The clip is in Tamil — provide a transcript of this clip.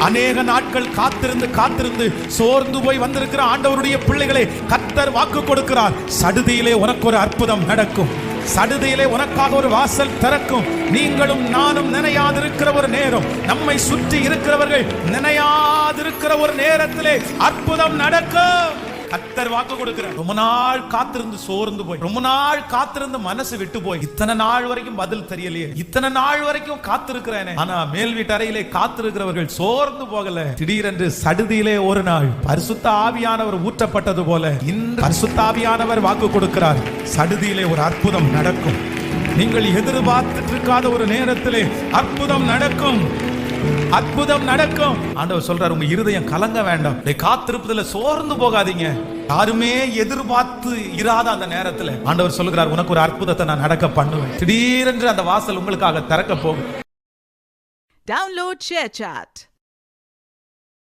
அநேக நாட்கள் காத்திருந்து சோர்ந்து போய் வந்திருக்கிற ஆண்டவருடைய பிள்ளைகளை கர்த்தர் வாக்கு கொடுக்கிறார். சடுதியிலே உனக்கு ஒரு அற்புதம் நடக்கும். சடுதியிலே உனக்காக ஒரு வாசல் திறக்கும். நீங்களும் நானும் நினையாதிருக்கிற ஒரு நேரம், நம்மை சுற்றி இருக்கிறவர்கள் நினையாதிருக்கிற ஒரு நேரத்திலே அற்புதம் நடக்கும். கர்த்தர் வாக்கு கொடுக்கிறார். ரொம்ப நாள் காத்திருந்து சோர்ந்து போய், ரொம்ப நாள் காத்திருந்து மனசு விட்டு போய், இத்தனை நாள் வரைக்கும் பதில் தெரியலையே, இத்தனை நாள் வரைக்கும் காத்திருக்கிறேனே. ஆனா மேல் வீட்டு அறையிலே காத்திருக்கிறவர்கள் சோர்ந்து போகல. திடீரென்று சடுதியிலே ஒரு நாள் பரிசுத்த ஆவியானவர் ஊற்றப்பட்டது போல இந்த பரிசுத்த ஆவியானவர் வாக்கு கொடுக்கிறார். சடுதியிலே ஒரு அற்புதம் நடக்கும். நீங்கள் எதிர்பார்த்துட்டு இருக்காத ஒரு நேரத்திலே அற்புதம் நடக்கும். அற்புதம் நடக்கும். ஆண்டவர் சொல்றார், உங்க இருதயம் கலங்க வேண்டாம், காத்திருப்பதுல சோர்ந்து போகாதீங்க. யாருமே எதிர்பார்த்து இராத அந்த நேரத்துல ஆண்டவர் சொல்லுகிறார், உனக்கு ஒரு அற்புதத்தை நான் நடக்க பண்ணுவேன். திடீரென்று அந்த வாசல் உங்களுக்காக திறக்க போகும். Download ShareChat.